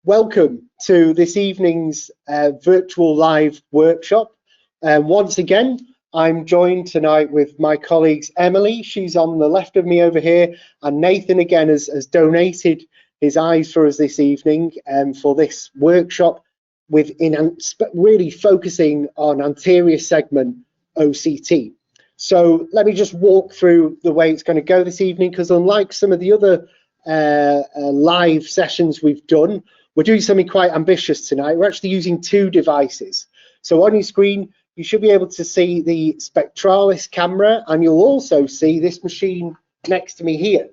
welcome to this evening's virtual live workshop. Once again, I'm joined tonight with my colleagues Emily, she's on the left of me over here, and Nathan again has donated his eyes for us this evening for this workshop really focusing on anterior segment OCT. So let me just walk through the way it's going to go this evening, because unlike some of the other live sessions we've done, we're doing something quite ambitious tonight. We're actually using two devices. So on your screen, you should be able to see the SPECTRALIS camera, and you'll also see this machine next to me here.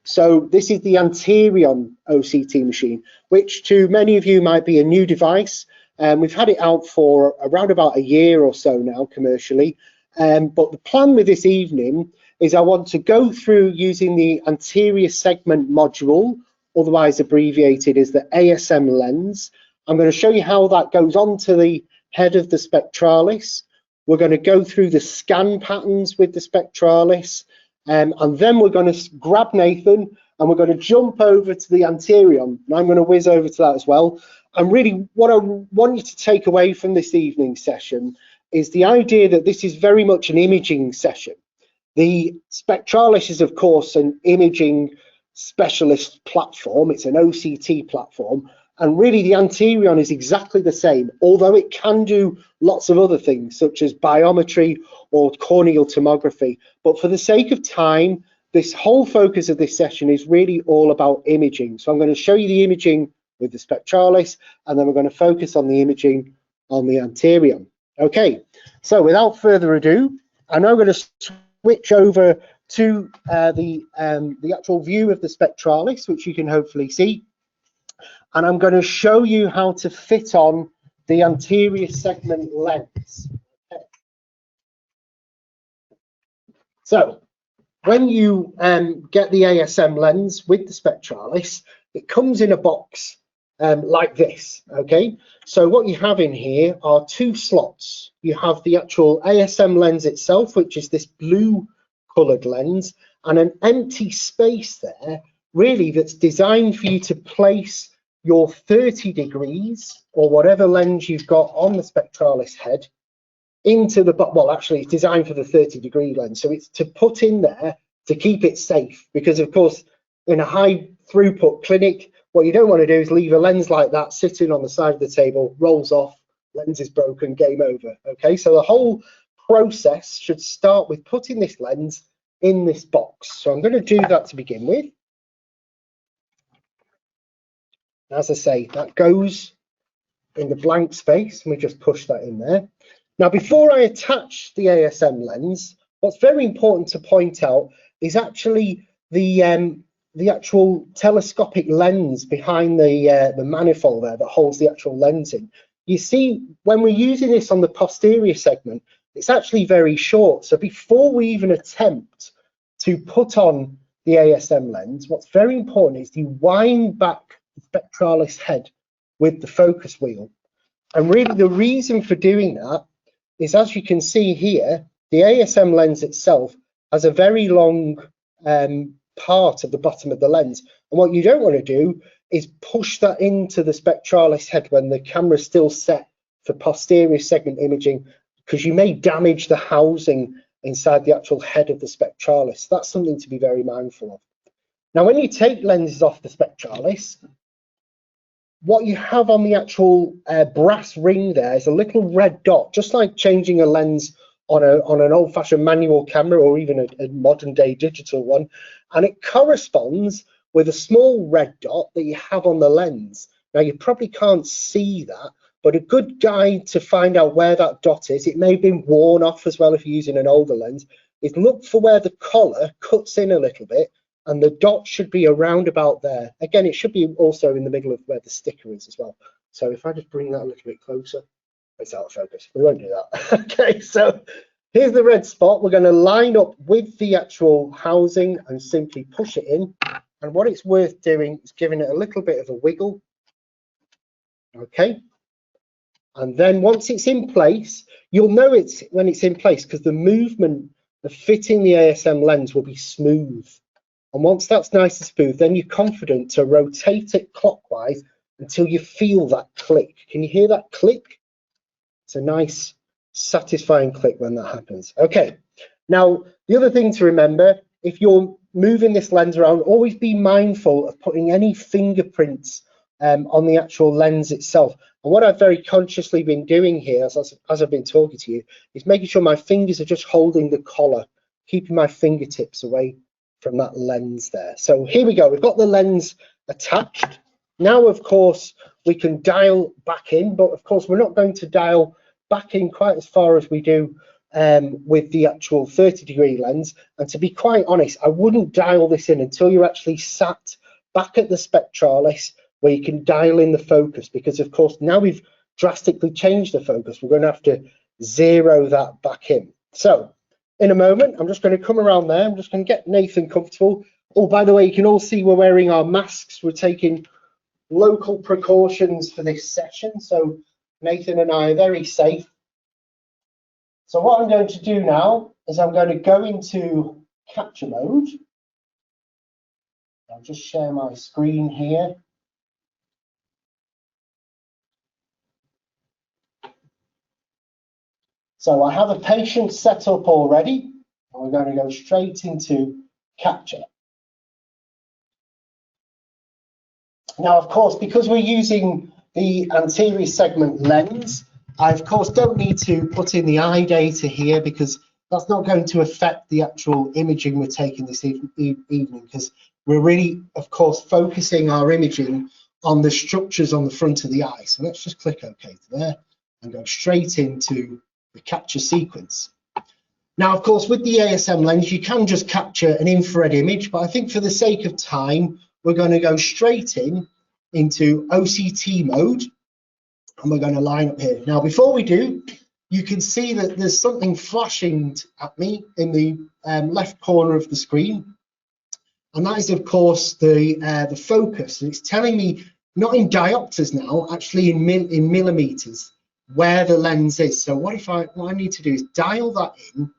So this is the Anterion OCT machine, which to many of you might be a new device. We've had it out for around about a year or so now commercially. But the plan with this evening is I want to go through using the anterior segment module, otherwise abbreviated as the ASM lens. I'm going to show you how that goes onto the head of the SPECTRALIS. We're going to go through the scan patterns with the SPECTRALIS, and then we're going to grab Nathan and we're going to jump over to the Anterion, and I'm going to whiz over to that as well. And really what I want you to take away from this evening's session is the idea that this is very much an imaging session. The SPECTRALIS is of course an imaging specialist platform, it's an OCT platform, and really the Anterion is exactly the same, although it can do lots of other things such as biometry or corneal tomography. But for the sake of time, this whole focus of this session is really all about imaging. So I'm going to show you the imaging with the SPECTRALIS, and then we're going to focus on the imaging on the Anterion. Okay, so without further ado, I'm now going to switch over to the actual view of the SPECTRALIS, which you can hopefully see, and I'm going to show you how to fit on the anterior segment lens. Okay. So when you get the ASM lens with the SPECTRALIS, it comes in a box like this. Okay, so what you have in here are two slots. You have the actual ASM lens itself, which is this blue coloured lens, and an empty space there really that's designed for you to place your 30 degrees or whatever lens you've got on the SPECTRALIS head into the, well actually it's designed for the 30-degree lens, so it's to put in there to keep it safe, because of course in a high throughput clinic what you don't want to do is leave a lens like that sitting on the side of the table, rolls off, lens is broken, game over. Okay, so the whole process should start with putting this lens in this box. So I'm going to do that to begin with. As I say, that goes in the blank space, and we just push that in there. Now, before I attach the ASM lens, what's very important to point out is actually the actual telescopic lens behind the manifold there that holds the actual lens in. You see, when we're using this on the posterior segment, it's actually very short. So before we even attempt to put on the ASM lens, what's very important is you wind back the SPECTRALIS head with the focus wheel. And really the reason for doing that is, as you can see here, the ASM lens itself has a very long part of the bottom of the lens, and what you don't want to do is push that into the SPECTRALIS head when the camera's still set for posterior segment imaging, because you may damage the housing inside the actual head of the SPECTRALIS. That's something to be very mindful of. Now when you take lenses off the SPECTRALIS, what you have on the actual brass ring there is a little red dot, just like changing a lens on an old-fashioned manual camera or even a modern-day digital one, and it corresponds with a small red dot that you have on the lens. Now you probably can't see that, but a good guide to find out where that dot is, it may have been worn off as well if you're using an older lens, is look for where the collar cuts in a little bit, and the dot should be around about there. Again, it should be also in the middle of where the sticker is as well. So if I just bring that a little bit closer, it's out of focus. We won't do that. Okay, so here's the red spot. We're going to line up with the actual housing and simply push it in. And what it's worth doing is giving it a little bit of a wiggle. Okay. And then once it's in place, you'll know it's when it's in place because the movement of fitting the ASM lens will be smooth. And once that's nice and smooth, then you're confident to rotate it clockwise until you feel that click. Can you hear that click? It's a nice, satisfying click when that happens. Okay, now the other thing to remember, if you're moving this lens around, always be mindful of putting any fingerprints on the actual lens itself. And what I've very consciously been doing here, as I've been talking to you, is making sure my fingers are just holding the collar, keeping my fingertips away from that lens there. So here we go, we've got the lens attached. Now, of course, we can dial back in, but of course, we're not going to dial back in quite as far as we do with the actual 30-degree lens. And to be quite honest, I wouldn't dial this in until you're actually sat back at the Spectralis, where you can dial in the focus, because of course now we've drastically changed the focus. We're going to have to zero that back in. So in a moment, I'm just going to come around there. I'm just going to get Nathan comfortable. Oh, by the way, you can all see we're wearing our masks. We're taking local precautions for this session. So Nathan and I are very safe. So what I'm going to do now is I'm going to go into capture mode. I'll just share my screen here. So I have a patient set up already, and we're going to go straight into capture. Now, of course, because we're using the anterior segment lens, I of course don't need to put in the eye data here, because that's not going to affect the actual imaging we're taking this evening, because we're really, of course, focusing our imaging on the structures on the front of the eye. So let's just click OK to there and go straight into the capture sequence. Now, of course, with the ASM lens, you can just capture an infrared image, but I think for the sake of time, we're going to go straight into OCT mode, and we're going to line up here. Now, before we do, you can see that there's something flashing at me in the left corner of the screen, and that is, of course, the focus. And it's telling me not in diopters now, actually in millimeters, where the lens is. So what I need to do is dial that in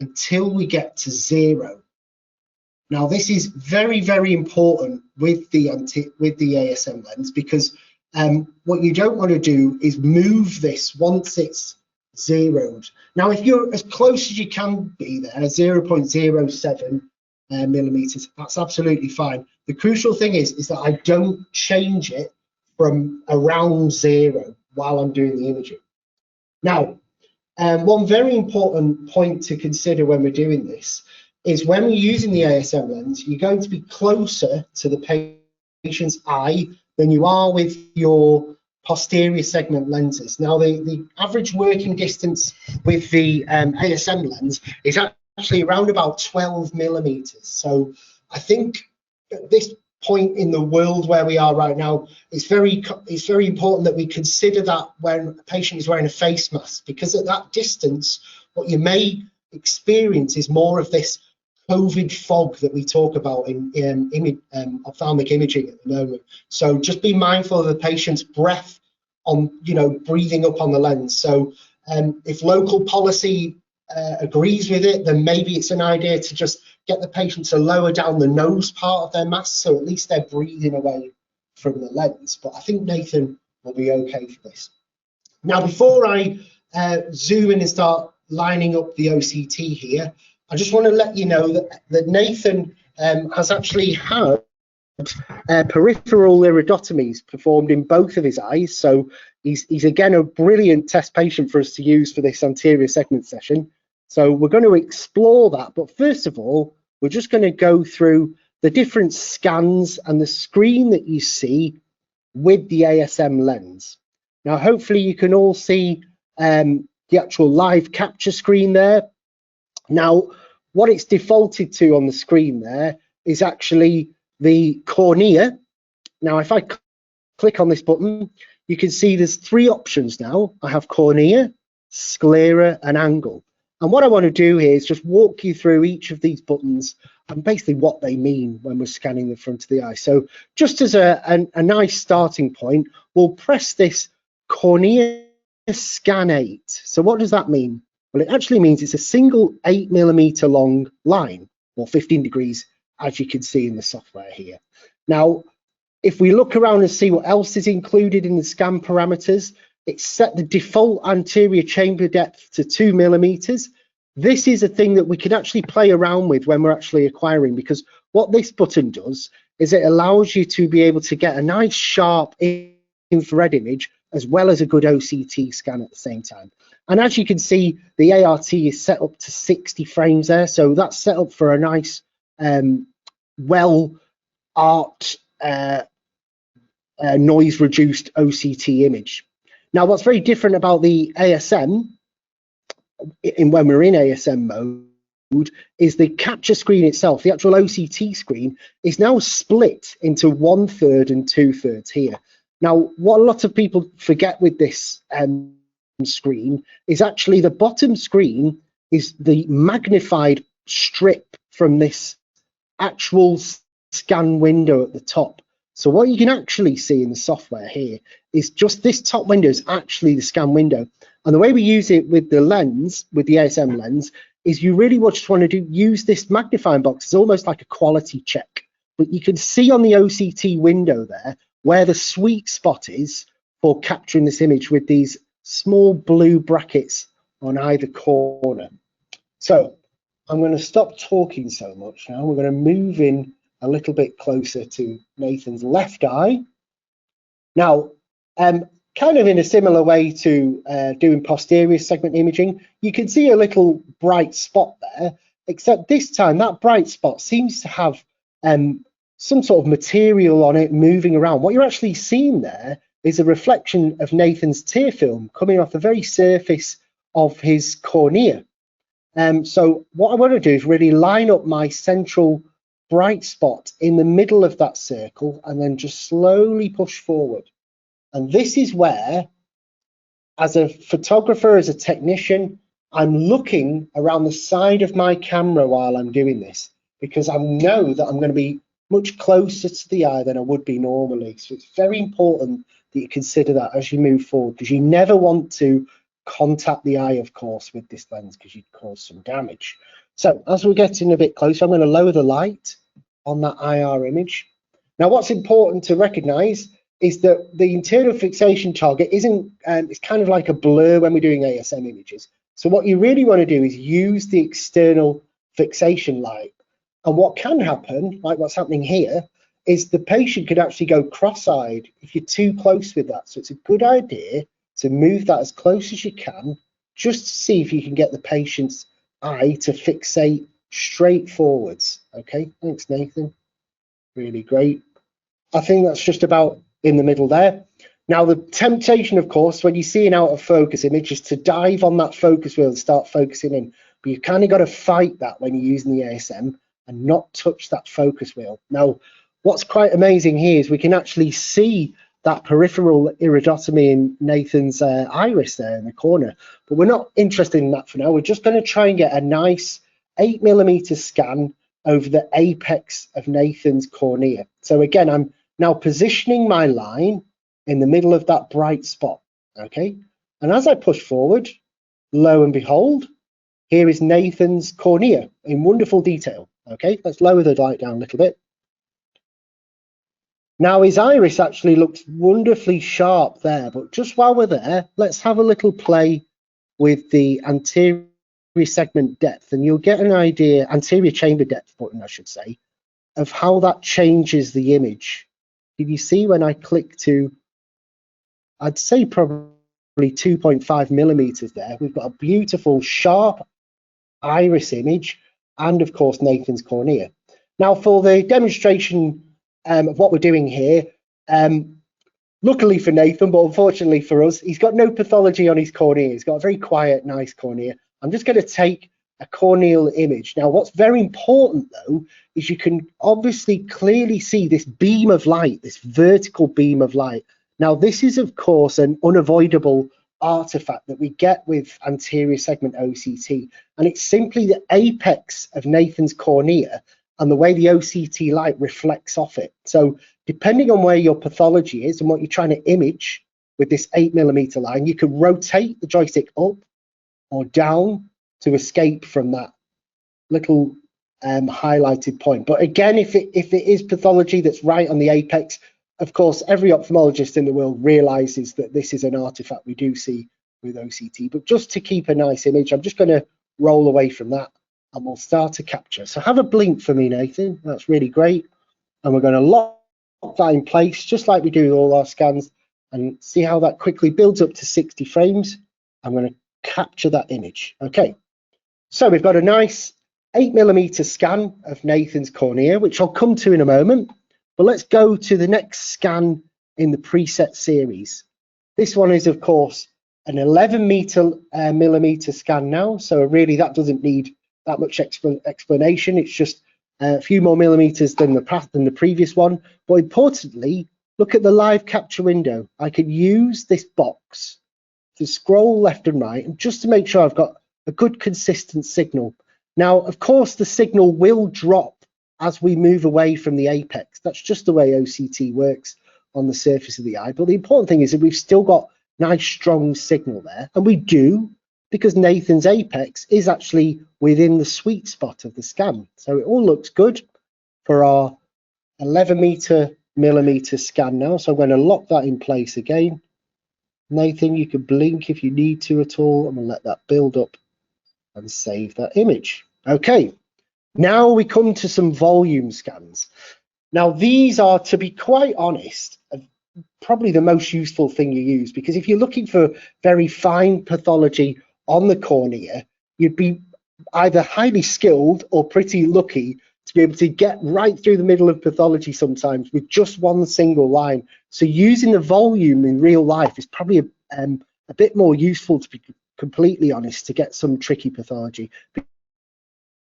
until we get to 0. Now this is very, very important with the ASM lens, because what you don't want to do is move this once it's zeroed. Now if you're as close as you can be there, 0.07 millimeters, that's absolutely fine. The crucial thing is that I don't change it from around 0 while I'm doing the imaging. Now, one very important point to consider when we're doing this is when we're using the ASM lens, you're going to be closer to the patient's eye than you are with your posterior segment lenses. Now, the average working distance with the ASM lens is actually around about 12 millimeters. So I think at this point in the world where we are right now, it's very important that we consider that when a patient is wearing a face mask, because at that distance, what you may experience is more of this COVID fog that we talk about in ophthalmic imaging at the moment. So just be mindful of the patient's breath on, breathing up on the lens. So if local policy agrees with it, then maybe it's an idea to just get the patient to lower down the nose part of their mask, so at least they're breathing away from the lens. But I think Nathan will be okay for this. Now, before I zoom in and start lining up the OCT here, I just want to let you know that Nathan has actually had peripheral iridotomies performed in both of his eyes. So he's again a brilliant test patient for us to use for this anterior segment session. So we're going to explore that. But first of all, we're just going to go through the different scans and the screen that you see with the ASM lens. Now, hopefully you can all see the actual live capture screen there. Now, what it's defaulted to on the screen there is actually the cornea. Now, if I click on this button, you can see there's 3 options now. I have cornea, sclera, and angle. And what I want to do here is just walk you through each of these buttons and basically what they mean when we're scanning the front of the eye. So just as a nice starting point, we'll press this cornea scan 8. So what does that mean? Well, it actually means it's a single 8 millimeter long line, or 15 degrees, as you can see in the software here. Now, If we look around and see what else is included in the scan parameters, it's set the default anterior chamber depth to 2 millimeters. This is a thing that we can actually play around with when we're actually acquiring, because what this button does is it allows you to be able to get a nice sharp infrared image as well as a good OCT scan at the same time. And as you can see, the ART is set up to 60 frames there, so that's set up for a nice well-arced noise reduced OCT image. Now, what's very different about the ASM when we're in ASM mode is the capture screen itself. The actual OCT screen is now split into 1/3 and 2/3 here. Now, what a lot of people forget with this screen is actually the bottom screen is the magnified strip from this actual scan window at the top. So what you can actually see in the software here is just this top window is actually the scan window. And the way we use it with the lens, with the ASM lens, is you really just want to use this magnifying box. It's almost like a quality check. But you can see on the OCT window there where the sweet spot is for capturing this image with these small blue brackets on either corner. So I'm going to stop talking so much now. We're going to move in a little bit closer to Nathan's left eye. Now, kind of in a similar way to doing posterior segment imaging, you can see a little bright spot there, except this time that bright spot seems to have some sort of material on it moving around. What you're actually seeing there is a reflection of Nathan's tear film coming off the very surface of his cornea. So what I want to do is really line up my central bright spot in the middle of that circle and then just slowly push forward. And this is where, as a photographer, as a technician, I'm looking around the side of my camera while I'm doing this, because I know that I'm going to be much closer to the eye than I would be normally. So it's very important that you consider that as you move forward, because you never want to contact the eye, of course, with this lens, because you'd cause some damage. So as we're getting a bit closer, I'm going to lower the light on that IR image. Now, what's important to recognize is that the internal fixation target isn't, it's kind of like a blur when we're doing ASM images. So what you really want to do is use the external fixation light. And what can happen, like what's happening here, is the patient could actually go cross-eyed if you're too close with that. So it's a good idea to move that as close as you can, just to see if you can get the patient's eye to fixate straight forwards. Okay, thanks, Nathan. Really great. I think that's just about in the middle there. Now, the temptation, of course, when you see an out of focus image is to dive on that focus wheel and start focusing in. But you've kind of got to fight that when you're using the ASM and not touch that focus wheel. Now, what's quite amazing here is we can actually see that peripheral iridotomy in Nathan's iris there in the corner. But we're not interested in that for now. We're just going to try and get a nice 8mm scan over the apex of Nathan's cornea. So again, I'm now positioning my line in the middle of that bright spot, okay? And as I push forward, lo and behold, here is Nathan's cornea in wonderful detail, okay? Let's lower the light down a little bit. Now his iris actually looks wonderfully sharp there, but just while we're there, let's have a little play with the anterior segment depth, and you'll get an idea, anterior chamber depth button, I should say, of how that changes the image. Can you see when I click to, I'd say probably 2.5mm there, we've got a beautiful sharp iris image and of course Nathan's cornea. Now for the demonstration of what we're doing here, luckily for Nathan, but unfortunately for us, he's got no pathology on his cornea. He's got a very quiet, nice cornea. I'm just going to take a corneal image. Now, what's very important, though, is you can obviously clearly see this beam of light, this vertical beam of light. Now, this is, of course, an unavoidable artifact that we get with anterior segment OCT, and it's simply the apex of Nathan's cornea and the way the OCT light reflects off it. So depending on where your pathology is and what you're trying to image with this 8mm line, you can rotate the joystick up or down to escape from that little highlighted point. But again, if it is pathology that's right on the apex, of course, every ophthalmologist in the world realizes that this is an artifact we do see with OCT, but just to keep a nice image, I'm just going to roll away from that and we'll start to capture. So have a blink for me, Nathan. That's really great. And we're going to lock that in place, just like we do with all our scans, and see how that quickly builds up to 60 frames. I'm going to capture that image. Okay, so we've got a nice 8mm scan of Nathan's cornea, which I'll come to in a moment. But let's go to the next scan in the preset series. This one is, of course, an 11mm scan now. So really that doesn't need that much explanation. It's just a few more millimeters than the previous one. But importantly, look at the live capture window. I can use this box to scroll left and right, and just to make sure I've got a good consistent signal. Now, of course, the signal will drop as we move away from the apex. That's just the way OCT works on the surface of the eye. But the important thing is that we've still got nice strong signal there, and we do, because Nathan's apex is actually within the sweet spot of the scan. So it all looks good for our 11mm scan now. So I'm going to lock that in place again. Nathan, you can blink if you need to at all. I'm going to let that build up and save that image. Okay, now we come to some volume scans. Now these are, to be quite honest, probably the most useful thing you use, because if you're looking for very fine pathology on the cornea, you'd be either highly skilled or pretty lucky to be able to get right through the middle of pathology sometimes with just one single line. So using the volume in real life is probably a bit more useful, to be completely honest, to get some tricky pathology.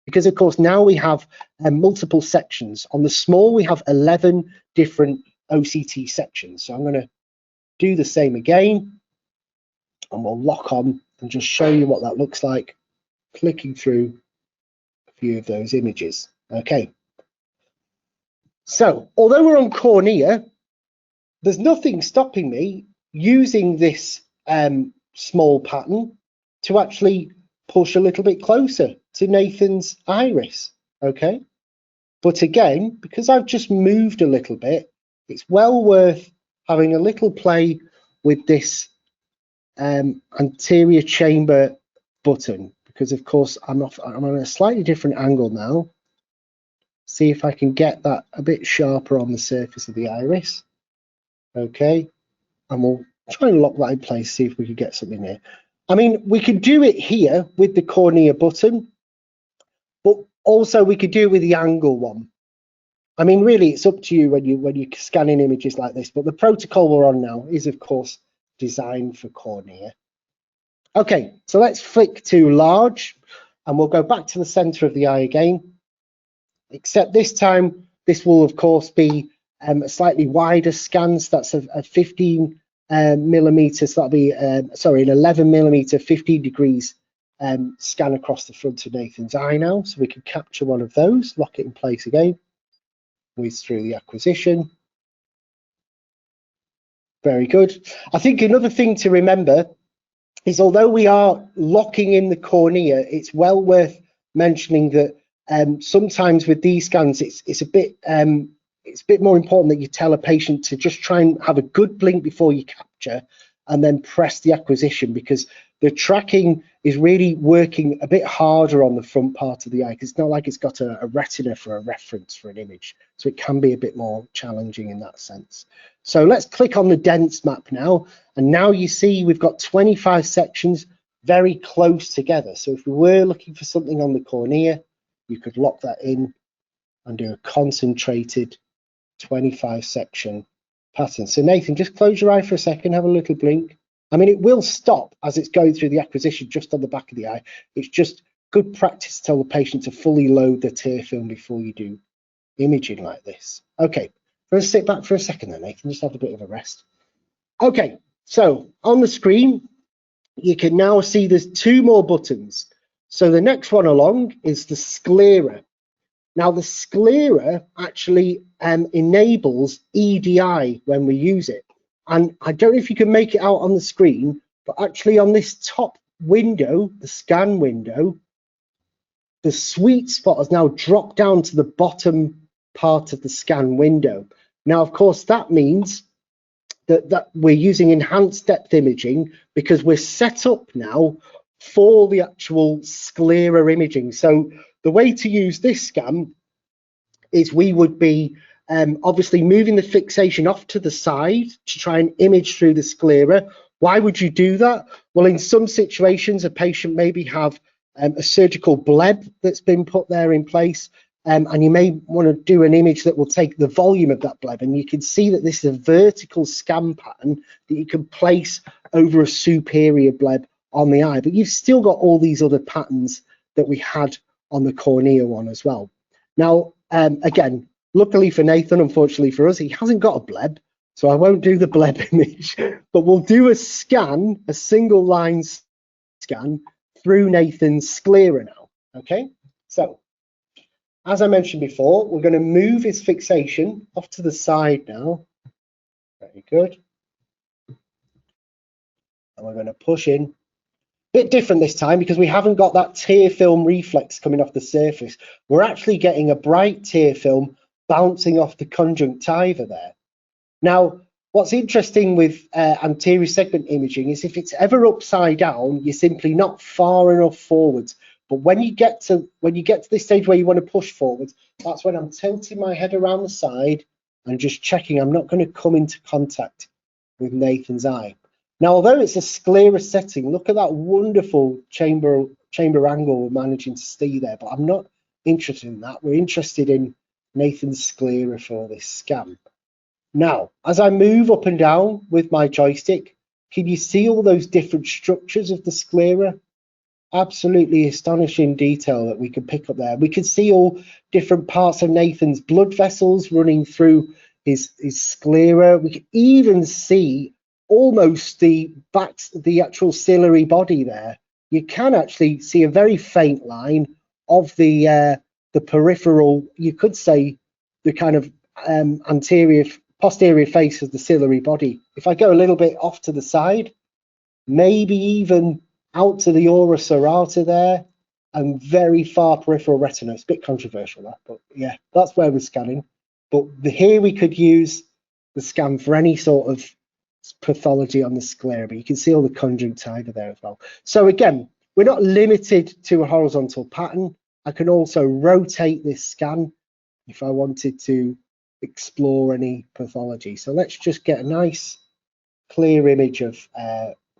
Because of course now we have multiple sections. On the small we have 11 different OCT sections. So I'm going to do the same again, and we'll lock on and just show you what that looks like, clicking through a few of those images. Okay, so although we're on cornea, there's nothing stopping me using this small pattern to actually push a little bit closer to Nathan's iris. Okay, but again, because I've just moved a little bit, it's well worth having a little play with this anterior chamber button, because of course I'm on a slightly different angle now. See if I can get that a bit sharper on the surface of the iris. Okay, and we'll try and lock that in place, see if we can get something there. I mean, we can do it here with the cornea button, but also we could do it with the angle one. I mean, really, it's up to you when you're scanning images like this, but the protocol we're on now is, of course, designed for cornea. Okay, so let's flick to large, and we'll go back to the center of the eye again, except this time, this will, of course, be a slightly wider scan. So that's a 15 millimeters, so that'll be, sorry, an 11mm, 15 degrees scan across the front of Nathan's eye now. So we can capture one of those, lock it in place again, whiz through the acquisition. Very good. I think another thing to remember is, although we are locking in the cornea, it's well worth mentioning that sometimes with these scans, it's a bit more important that you tell a patient to just try and have a good blink before you capture, and then press the acquisition, because the tracking is really working a bit harder on the front part of the eye, because it's not like it's got a retina for a reference for an image. So it can be a bit more challenging in that sense. So let's click on the dense map now. And now you see we've got 25 sections very close together. So if we were looking for something on the cornea, you could lock that in and do a concentrated 25 section pattern. So Nathan, just close your eye for a second, have a little blink. I mean, it will stop as it's going through the acquisition just on the back of the eye. It's just good practice to tell the patient to fully load the tear film before you do imaging like this. Okay, let's sit back for a second then, Nathan, just have a bit of a rest. Okay, so on the screen, you can now see there's two more buttons. So the next one along is the sclera. Now the sclera actually enables EDI when we use it. And I don't know if you can make it out on the screen, but actually on this top window, the scan window, the sweet spot has now dropped down to the bottom part of the scan window. Now, of course, that means that we're using enhanced depth imaging because we're set up now for the actual sclera imaging. So the way to use this scan is we would be obviously moving the fixation off to the side to try and image through the sclera. Why would you do that? Well, in some situations, a patient maybe have a surgical bleb that's been put there in place, and you may want to do an image that will take the volume of that bleb, and you can see that this is a vertical scan pattern that you can place over a superior bleb on the eye, but you've still got all these other patterns that we had on the cornea one as well. Now, again, luckily for Nathan, unfortunately for us, he hasn't got a bleb, so I won't do the bleb image, but we'll do a scan, a single line scan through Nathan's sclera now, okay? So, as I mentioned before, we're going to move his fixation off to the side now. Very good. And we're going to push in. Bit different this time because we haven't got that tear film reflex coming off the surface. We're actually getting a bright tear film bouncing off the conjunctiva there. Now, what's interesting with anterior segment imaging is if it's ever upside down, you're simply not far enough forwards. But when you get to this stage where you want to push forwards, that's when I'm tilting my head around the side and just checking I'm not going to come into contact with Nathan's eye. Now, although it's a sclera setting, look at that wonderful chamber angle we're managing to see there, but I'm not interested in that. We're interested in Nathan's sclera for this scan. Now, as I move up and down with my joystick, can you see all those different structures of the sclera? Absolutely astonishing detail that we can pick up there. We can see all different parts of Nathan's blood vessels running through his sclera. We can even see almost the actual ciliary body there. You can actually see a very faint line of the peripheral, you could say the kind of posterior face of the ciliary body. If I go a little bit off to the side, maybe even out to the ora serrata there, and very far peripheral retina. It's a bit controversial that, but yeah, that's where we're scanning. But here we could use the scan for any sort of pathology on the sclera, but you can see all the conjunctiva there as well. So again, we're not limited to a horizontal pattern. I can also rotate this scan if I wanted to explore any pathology. So let's just get a nice clear image of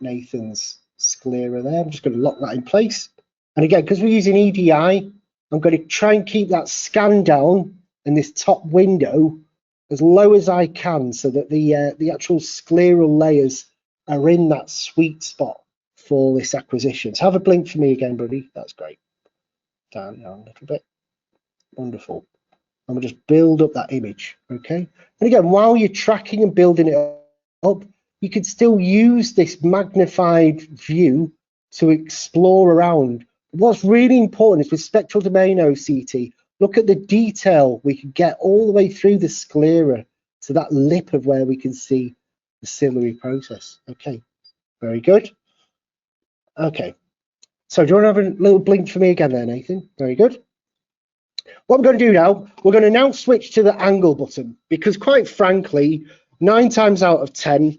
Nathan's sclera there. I'm just going to lock that in place. And again, because we're using EDI, I'm going to try and keep that scan down in this top window as low as I can so that the actual scleral layers are in that sweet spot for this acquisition. So have a blink for me again, buddy. That's great. Down a little bit. Wonderful. And we'll just build up that image, okay? And again, while you're tracking and building it up, you can still use this magnified view to explore around. What's really important is with spectral domain OCT, look at the detail we can get all the way through the sclera to that lip of where we can see the ciliary process. Okay, very good. Okay, so do you want to have a little blink for me again there, Nathan? Very good. What I'm going to do now, we're going to now switch to the angle button because quite frankly, 9 times out of 10,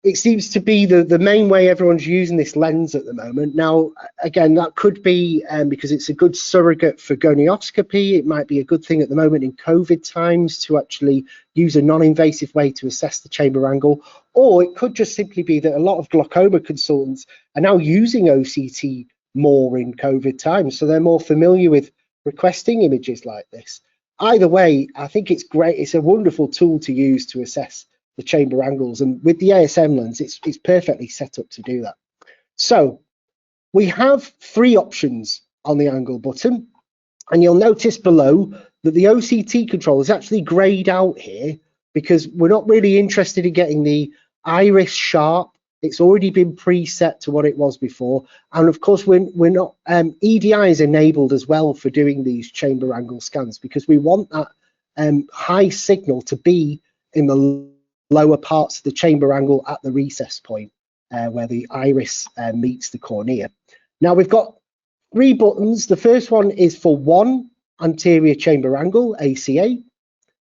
it seems to be the main way everyone's using this lens at the moment. Now, again, that could be because it's a good surrogate for gonioscopy. It might be a good thing at the moment in COVID times to actually use a non-invasive way to assess the chamber angle. Or it could just simply be that a lot of glaucoma consultants are now using OCT more in COVID times. So they're more familiar with requesting images like this. Either way, I think it's great. It's a wonderful tool to use to assess the chamber angles, and with the ASM lens, it's perfectly set up to do that. So we have 3 options on the angle button, and you'll notice below that the OCT control is actually grayed out here because we're not really interested in getting the iris sharp. It's already been preset to what it was before, and of course we're not EDI is enabled as well for doing these chamber angle scans because we want that high signal to be in the lower parts of the chamber angle at the recess point where the iris meets the cornea. Now we've got 3 buttons. The first one is for 1 anterior chamber angle, ACA.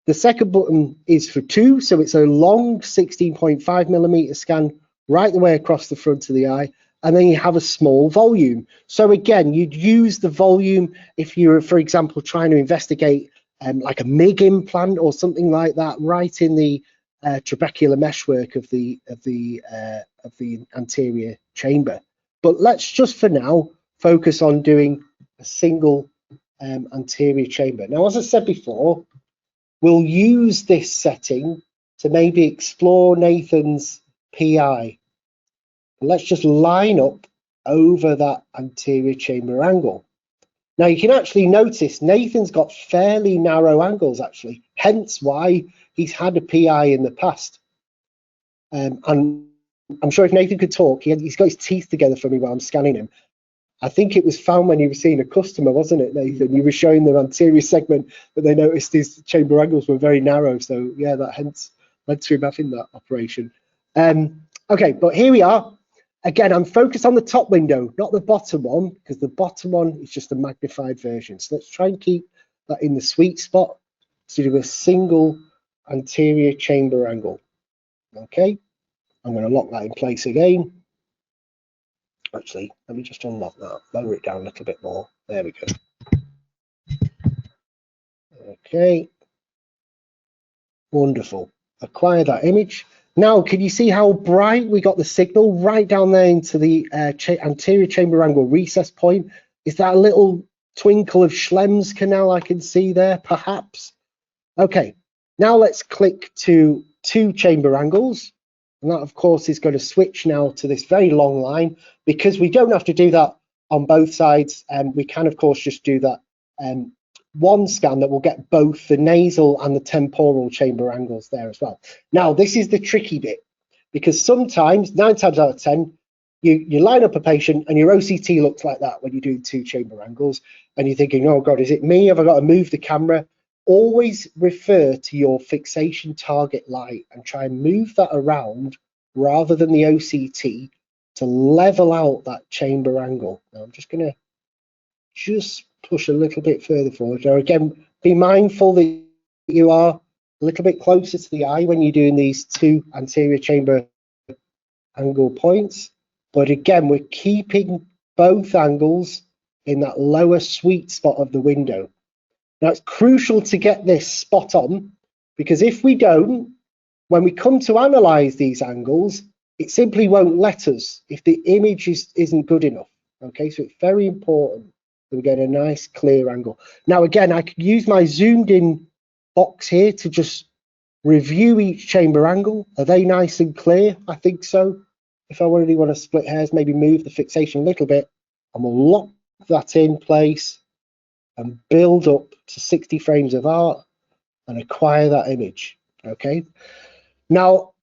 The second button is for 2, so it's a long 16.5mm scan right the way across the front of the eye, and then you have a small volume. So again, you'd use the volume if you're, for example, trying to investigate like a MIG implant or something like that, right in the trabecular meshwork of the anterior chamber. But let's just for now focus on doing a single anterior chamber. Now, as I said before, we'll use this setting to maybe explore Nathan's PI. Let's just line up over that anterior chamber angle. Now you can actually notice Nathan's got fairly narrow angles actually, hence why he's had a PI in the past. And I'm sure if Nathan could talk, he's got his teeth together for me while I'm scanning him. I think it was found when you were seeing a customer, wasn't it, Nathan? You were showing them anterior segment, but they noticed his chamber angles were very narrow. So yeah, that hence led to him having that operation. Okay, but here we are. Again, I'm focused on the top window, not the bottom one, because the bottom one is just a magnified version. So let's try and keep that in the sweet spot to do a single anterior chamber angle. Okay, I'm going to lock that in place again. Actually, let me just unlock that, lower it down a little bit more. There we go. Okay, wonderful. Acquire that image. Now, can you see how bright we got the signal right down there into the anterior chamber angle recess point? Is that a little twinkle of Schlemm's canal I can see there, perhaps? Okay, now let's click to 2 chamber angles. And that, of course, is going to switch now to this very long line, because we don't have to do that on both sides. And we can, of course, just do that one scan that will get both the nasal and the temporal chamber angles there as well. Now, this is the tricky bit, because sometimes, 9 times out of 10, you line up a patient and your OCT looks like that when you do 2 chamber angles, and you're thinking, oh God, is it me? Have I got to move the camera? Always refer to your fixation target light and try and move that around rather than the OCT to level out that chamber angle. Now, I'm just going to push a little bit further forward. Now, again, be mindful that you are a little bit closer to the eye when you're doing these 2 anterior chamber angle points. But again, we're keeping both angles in that lower sweet spot of the window. Now, it's crucial to get this spot on, because if we don't, when we come to analyze these angles, it simply won't let us if the image isn't good enough. Okay, so it's very important that we get a nice clear angle. Now, again, I could use my zoomed in box here to just review each chamber angle. Are they nice and clear? I think so. If I really want to split hairs, maybe move the fixation a little bit, and we'll lock that in place and build up to 60 frames of art and acquire that image. Okay. Now,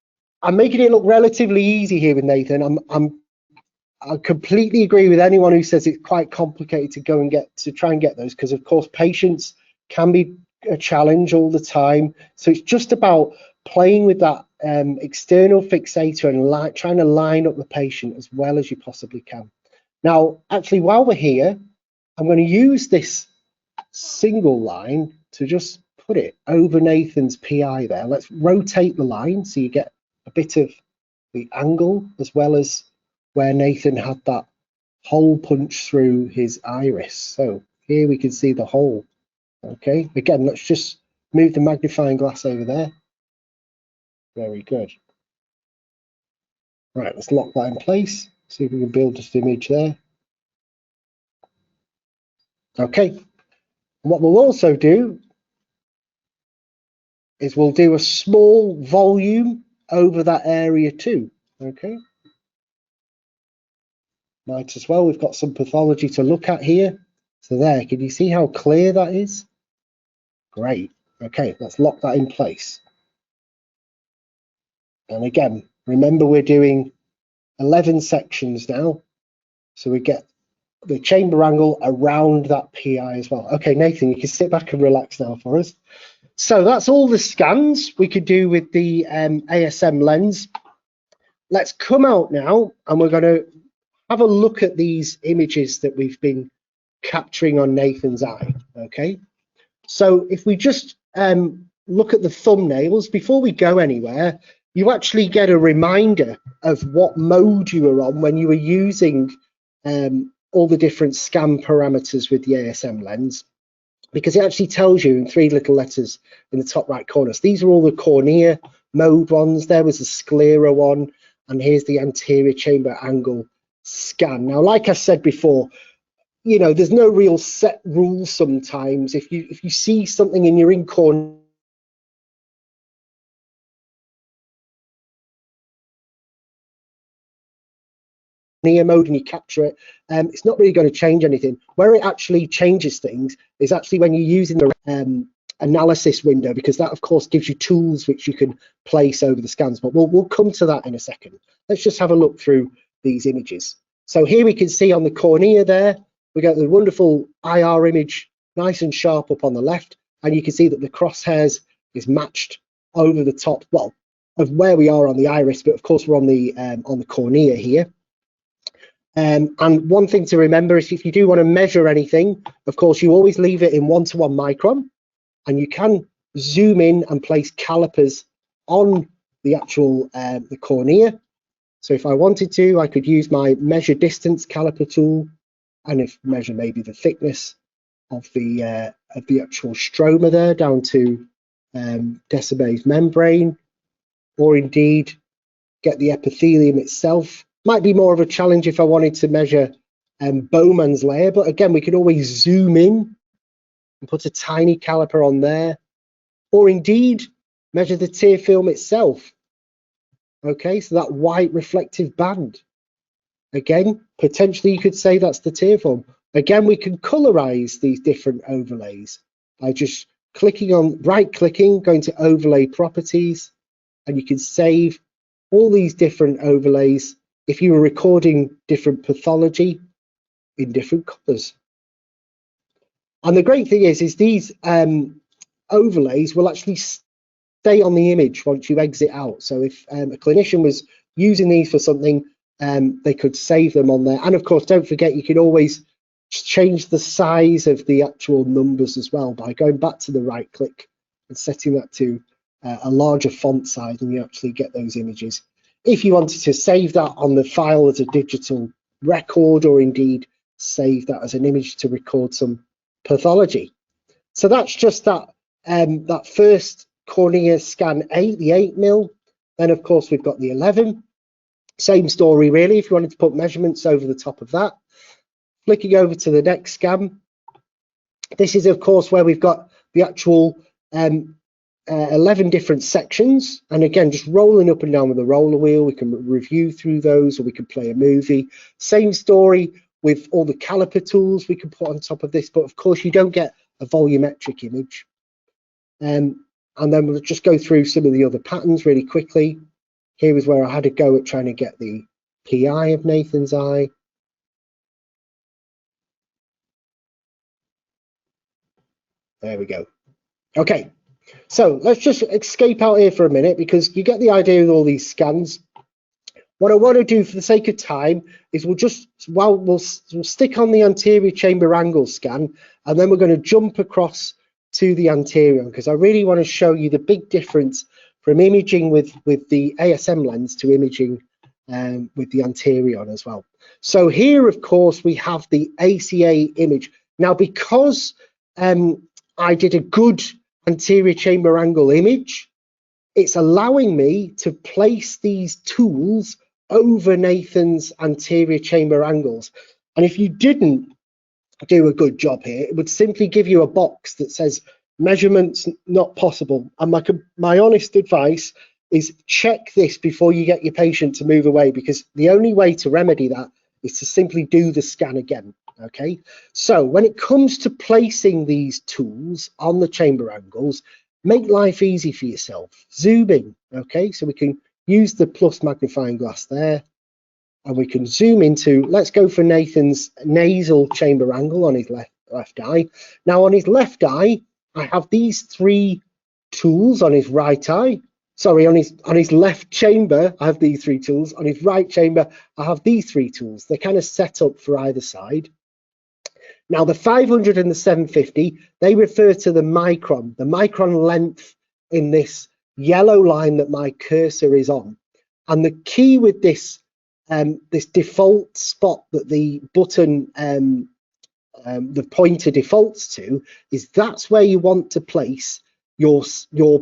I'm making it look relatively easy here with Nathan. I completely agree with anyone who says it's quite complicated to go and try and get those, because of course patience can be a challenge all the time. So it's just about playing with that external fixator and trying to line up the patient as well as you possibly can. Now, actually, while we're here, I'm going to use this single line to just put it over Nathan's PI there. Let's rotate the line so you get a bit of the angle as well as where Nathan had that hole punch through his iris. So here we can see the hole. Okay, again, let's just move the magnifying glass over there. Very good. Right, let's lock that in place. See if we can build this image there. Okay. What we'll also do is we'll do a small volume over that area too. Okay. Might as well. We've got some pathology to look at here. So there, can you see how clear that is? Great. Okay, let's lock that in place. And again, remember we're doing 11 sections now. So we get the chamber angle around that PI as well. Okay, Nathan, you can sit back and relax now for us. So that's all the scans we could do with the ASM lens. Let's come out now and we're going to have a look at these images that we've been capturing on Nathan's eye. Okay, so if we just look at the thumbnails, before we go anywhere, you actually get a reminder of what mode you were on when you were using all the different scan parameters with the ASM lens, because it actually tells you in 3 little letters in the top right corner. So these are all the Cornea mode ones. There was a Scleral one, and here's the anterior chamber angle scan. Now, like I said before, you know, there's no real set rules sometimes. If you see something and you're in Cornea mode and you capture it, it's not really going to change anything. Where it actually changes things is actually when you're using the analysis window, because that of course gives you tools which you can place over the scans, but we'll come to that in a second. Let's just have a look through these images. So here we can see on the cornea there, we got the wonderful IR image nice and sharp up on the left, and you can see that the crosshairs is matched over the top, well, of where we are on the iris, but of course we're on the cornea here. And one thing to remember is if you do want to measure anything, of course, you always leave it in 1:1 micron, and you can zoom in and place calipers on the actual the cornea. So if I wanted to, I could use my measure distance caliper tool, and if measure maybe the thickness of the actual stroma there down to decibase membrane, or indeed get the epithelium itself. Might be more of a challenge if I wanted to measure Bowman's layer, but again, we can always zoom in and put a tiny caliper on there, or indeed measure the tear film itself. Okay, so that white reflective band. Again, potentially you could say that's the tear film. Again, we can colorize these different overlays by just clicking on, right-clicking, going to overlay properties, and you can save all these different overlays if you were recording different pathology in different colors. And the great thing is these overlays will actually stay on the image once you exit out. So if a clinician was using these for something, they could save them on there. And of course, don't forget, you can always change the size of the actual numbers as well by going back to the right click and setting that to a larger font size, and you actually get those images. If you wanted to save that on the file as a digital record, or indeed save that as an image to record some pathology. So that's just that that first cornea scan 8, the 8mm. Then of course we've got the 11. Same story really, if you wanted to put measurements over the top of that. Flicking over to the next scan. This is of course where we've got the actual 11 different sections, and again, just rolling up and down with the roller wheel, we can review through those, or we can play a movie. Same story with all the caliper tools we can put on top of this, but of course you don't get a volumetric image. And then we'll just go through some of the other patterns really quickly. Here was where I had a go at trying to get the PI of Nathan's eye. There we go. Okay. So let's just escape out here for a minute, because you get the idea with all these scans. What I want to do for the sake of time is we'll stick on the anterior chamber angle scan, and then we're going to jump across to the Anterion, because I really want to show you the big difference from imaging with the ASM lens to imaging with the Anterion as well. So here, of course, we have the ACA image. Now, because I did a good anterior chamber angle image, it's allowing me to place these tools over Nathan's anterior chamber angles. And if you didn't do a good job here, it would simply give you a box that says measurements not possible. And my honest advice is check this before you get your patient to move away, because the only way to remedy that is to simply do the scan again. Okay, so when it comes to placing these tools on the chamber angles, make life easy for yourself. Zoom in. Okay, so we can use the plus magnifying glass there, and we can zoom into, let's go for Nathan's nasal chamber angle on his left eye. Now on his left eye, I have these 3 tools. On his right eye, sorry, on his left chamber, I have these 3 tools. On his right chamber, I have these 3 tools. They're kind of set up for either side. Now the 500 and the 750, they refer to the micron length in this yellow line that my cursor is on. And the key with this this default spot that the button the pointer defaults to is that's where you want to place your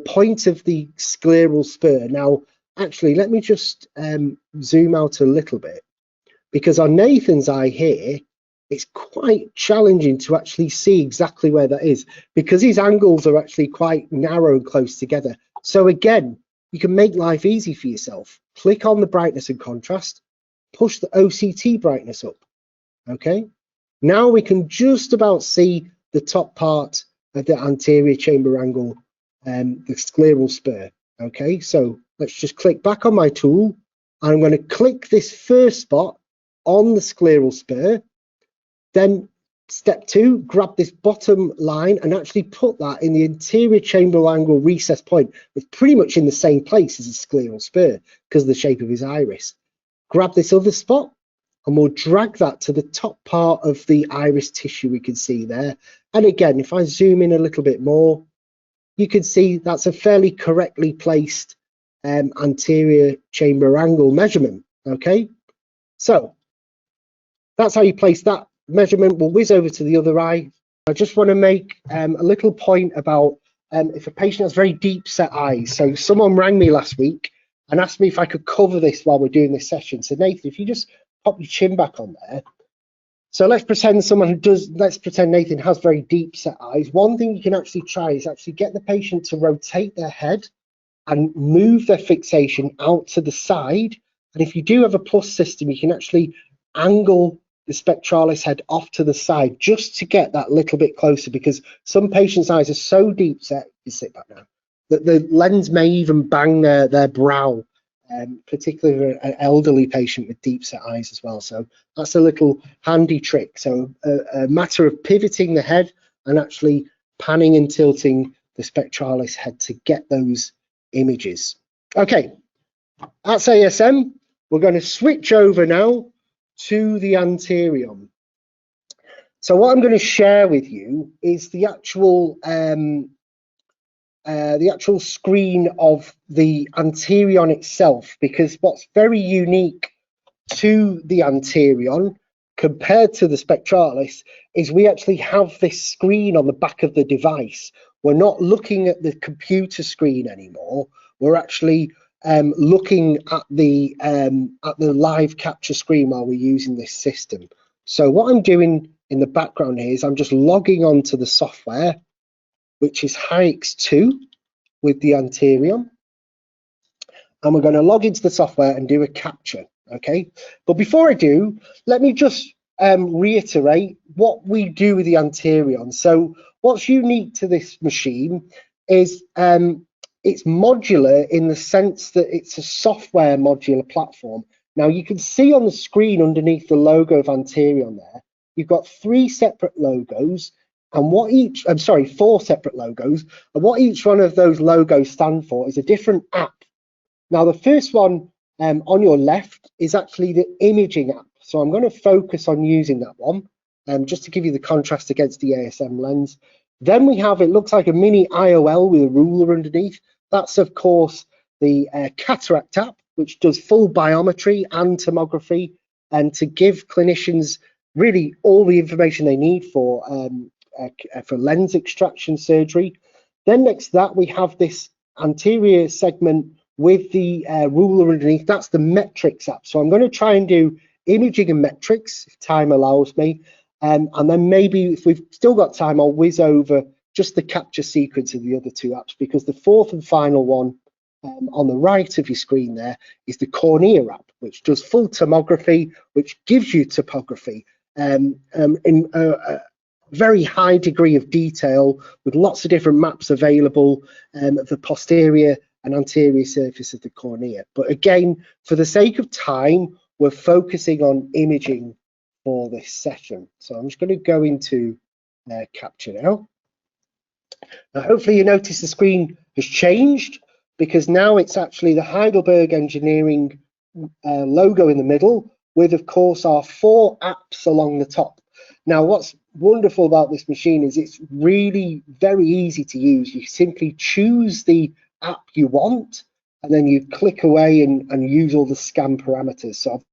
point of the scleral spur. Now, actually, let me just zoom out a little bit, because on Nathan's eye here, it's quite challenging to actually see exactly where that is, because his angles are actually quite narrow and close together. So again, you can make life easy for yourself. Click on the brightness and contrast, push the OCT brightness up. Okay, now we can just about see the top part of the anterior chamber angle, the scleral spur. Okay, so let's just click back on my tool. I'm going to click this first spot on the scleral spur. Then step 2, grab this bottom line and actually put that in the anterior chamber angle recess point. It's pretty much in the same place as the scleral spur because of the shape of his iris. Grab this other spot and we'll drag that to the top part of the iris tissue we can see there. And again, if I zoom in a little bit more, you can see that's a fairly correctly placed anterior chamber angle measurement. Okay, so that's how you place that measurement. We'll whiz over to the other eye. I just want to make a little point about if a patient has very deep set eyes. So someone rang me last week and asked me if I could cover this while we're doing this session. So Nathan, if you just pop your chin back on there. So let's pretend let's pretend Nathan has very deep set eyes. One thing you can actually try is actually get the patient to rotate their head and move their fixation out to the side. And if you do have a plus system, you can actually angle the spectralis head off to the side just to get that little bit closer, because some patients' eyes are so deep set, you sit back now, that the lens may even bang their brow, particularly an elderly patient with deep set eyes as well. So that's a little handy trick. So a matter of pivoting the head and actually panning and tilting the spectralis head to get those images. Okay, that's ASM. We're going to switch over now to the Anterion. So what I'm going to share with you is the actual screen of the Anterion itself, because what's very unique to the Anterion compared to the Spectralis is we actually have this screen on the back of the device. We're not looking at the computer screen anymore. We're actually looking at the live capture screen while we're using this system. So what I'm doing in the background here is I'm just logging on to the software, which is HEYEX 2 with the Anterion. And we're going to log into the software and do a capture, okay? But before I do, let me just reiterate what we do with the Anterion. So what's unique to this machine is it's modular in the sense that it's a software modular platform. Now you can see on the screen underneath the logo of Anterion there, you've got 3 separate logos, and four separate logos, and what each one of those logos stand for is a different app. Now the first one on your left is actually the imaging app. So I'm going to focus on using that one just to give you the contrast against the ASM lens. Then we have, it looks like a mini IOL with a ruler underneath. That's of course the cataract app, which does full biometry and tomography, and to give clinicians really all the information they need for lens extraction surgery. Then next to that, we have this anterior segment with the ruler underneath. That's the metrics app. So I'm going to try and do imaging and metrics if time allows me. And then maybe if we've still got time, I'll whiz over just the capture sequence of the other 2 apps, because the fourth and final one on the right of your screen there is the Cornea app, which does full tomography, which gives you topography in a very high degree of detail with lots of different maps available of the posterior and anterior surface of the cornea. But again, for the sake of time, we're focusing on imaging for this session. So I'm just going to go into capture now. Now, hopefully you notice the screen has changed, because now it's actually the Heidelberg engineering logo in the middle, with of course our 4 apps along the top. Now, what's wonderful about this machine is it's really very easy to use. You simply choose the app you want, and then you click away and use all the scan parameters. So I've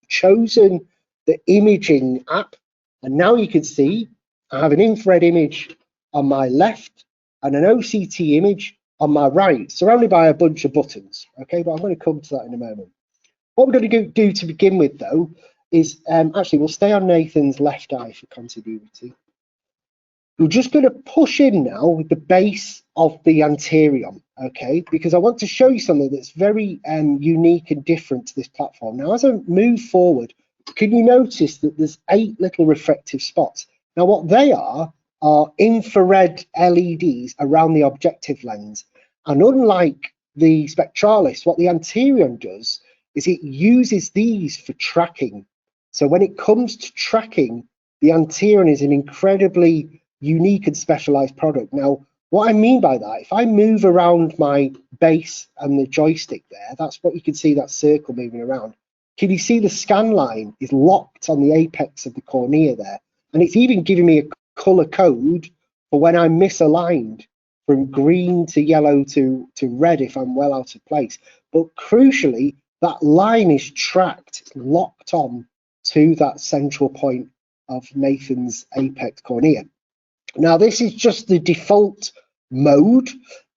chosen the imaging app, and now you can see I have an infrared image on my left and an OCT image on my right, surrounded by a bunch of buttons. Okay, but I'm going to come to that in a moment. What we're going to do to begin with, though, is actually we'll stay on Nathan's left eye for continuity. We're just going to push in now with the base of the Anterion, okay, because I want to show you something that's very unique and different to this platform. Now, as I move forward, can you notice that there's 8 little refractive spots? Now, what they are infrared LEDs around the objective lens. And unlike the Spectralis, what the Anterion does is it uses these for tracking. So when it comes to tracking, the Anterion is an incredibly unique and specialized product. Now, what I mean by that, if I move around my base and the joystick there, that's what you can see, that circle moving around. Can you see the scan line is locked on the apex of the cornea there? And it's even giving me a color code for when I'm misaligned from green to yellow to red if I'm well out of place. But crucially, that line is tracked, it's locked on to that central point of Nathan's apex cornea. Now, this is just the default mode.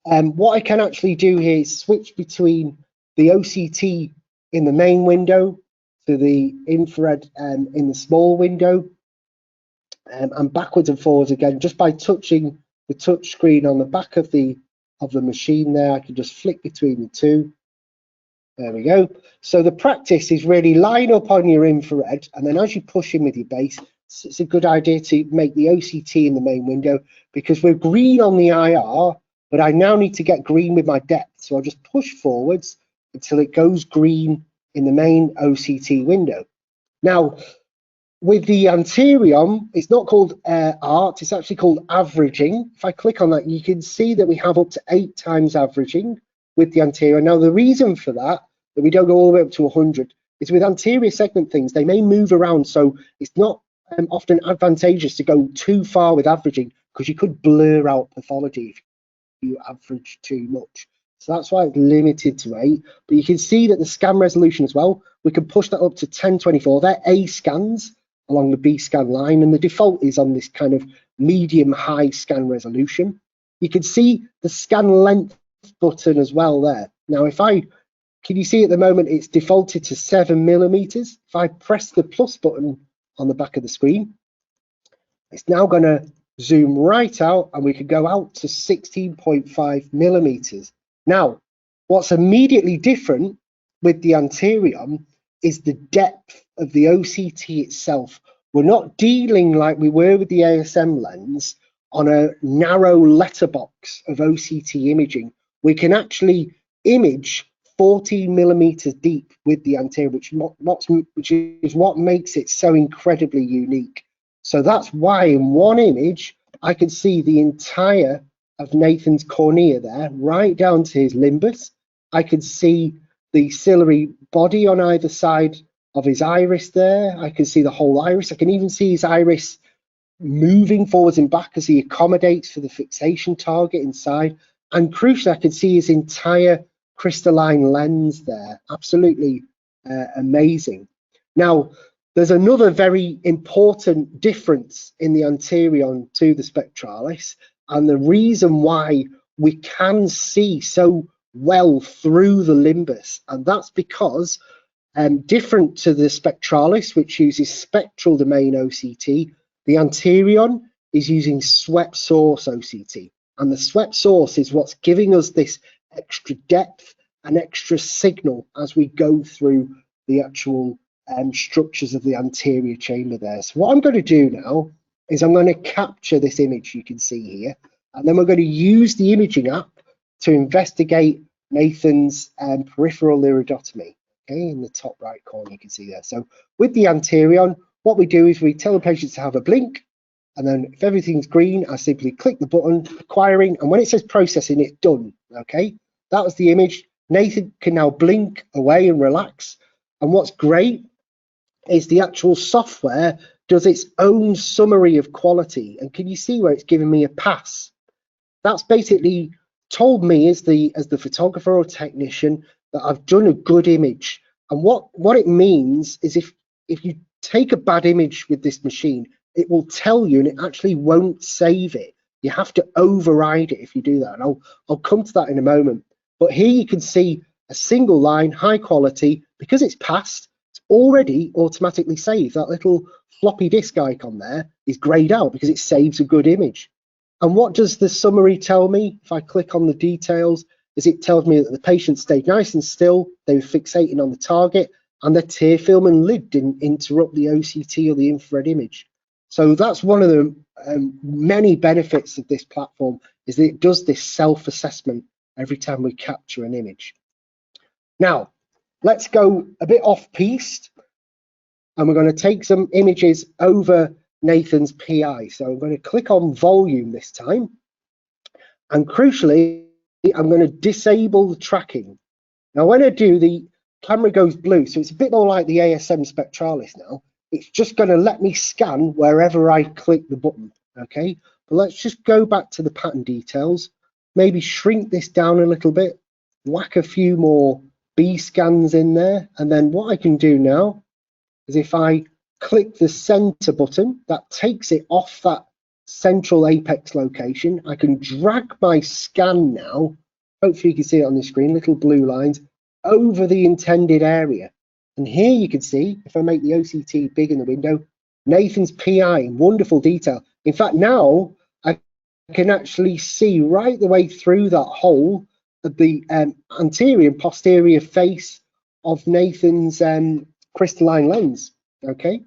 What I can actually do here is switch between the OCT in the main window to the infrared in the small window, and backwards and forwards again, just by touching the touch screen on the back of the machine there. I can just flick between the two. There we go. So the practice is really line up on your infrared, and then as you push in with your base, it's a good idea to make the OCT in the main window, because we're green on the IR, but I now need to get green with my depth. So I'll just push forwards until it goes green in the main OCT window. Now, with the Anterion, it's not called art, it's actually called averaging. If I click on that, you can see that we have up to 8 times averaging with the Anterior. Now, the reason for that we don't go all the way up to 100, is with anterior segment things, they may move around, so it's not often advantageous to go too far with averaging, because you could blur out pathology if you average too much. So that's why it's limited to 8. But you can see that the scan resolution as well, we can push that up to 1024. They're A scans along the B scan line, and the default is on this kind of medium high scan resolution. You can see the scan length button as well there. Now, can you see at the moment it's defaulted to 7 millimeters? If I press the plus button on the back of the screen, it's now going to zoom right out, and we can go out to 16.5 millimeters. Now, what's immediately different with the Anterion is the depth of the OCT itself. We're not dealing like we were with the ASM lens on a narrow letterbox of OCT imaging. We can actually image 14 millimeters deep with the Anterior, which is what makes it so incredibly unique. So that's why in one image, I can see the entire of Nathan's cornea there, right down to his limbus. I can see the ciliary body on either side of his iris there. I can see the whole iris. I can even see his iris moving forwards and back as he accommodates for the fixation target inside. And crucially, I can see his entire crystalline lens there. Absolutely amazing. Now, there's another very important difference in the Anterion to the Spectralis, and the reason why we can see so well through the limbus, and that's because different to the Spectralis, which uses spectral domain OCT, the Anterion is using swept source OCT, and the swept source is what's giving us this extra depth and extra signal as we go through the actual structures of the anterior chamber there. So what I'm going to do now is I'm going to capture this image you can see here, and then we're going to use the imaging app to investigate Nathan's peripheral iridotomy. Okay, in the top right corner you can see there. So with the Anterion, what we do is we tell the patient to have a blink, and then if everything's green, I simply click the button, acquiring, and when it says processing, it's done. Okay, that was the image. Nathan can now blink away and relax. And what's great is the actual software does its own summary of quality. And can you see where it's giving me a pass? That's basically told me as the photographer or technician that I've done a good image. And what it means is if you take a bad image with this machine, it will tell you, and it actually won't save it. You have to override it if you do that. And I'll come to that in a moment. But here you can see a single line, high quality, because it's passed, it's already automatically saved. That little floppy disk icon there is grayed out because it saves a good image. And what does the summary tell me? If I click on the details, is it tells me that the patient stayed nice and still, they were fixating on the target, and the tear film and lid didn't interrupt the OCT or the infrared image. So that's one of the many benefits of this platform, is that it does this self-assessment every time we capture an image. Now, let's go a bit off-piste, and we're going to take some images over Nathan's PI. So I'm going to click on volume this time, and crucially, I'm going to disable the tracking. Now, when I do, the camera goes blue, so it's a bit more like the ASM Spectralis now. It's just going to let me scan wherever I click the button, okay? But let's just go back to the pattern details, maybe shrink this down a little bit, whack a few more B scans in there, and then what I can do now is if I click the center button, that takes it off that central apex location. I can drag my scan now, hopefully you can see it on the screen, little blue lines, over the intended area. And here you can see, if I make the OCT big in the window, Nathan's PI in wonderful detail. In fact, now I can actually see right the way through that hole of the anterior and posterior face of Nathan's crystalline lens, okay?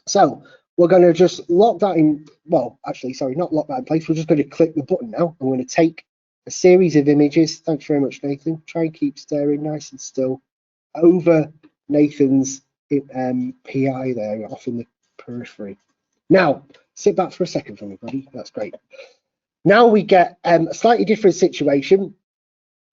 So we're going to just lock that in, well, actually, sorry, not lock that in place. We're just going to click the button now. I'm going to take a series of images. Thanks very much, Nathan. Try and keep staring nice and still over Nathan's PI there, off in the periphery. Now, sit back for a second for me, buddy. That's great. Now we get a slightly different situation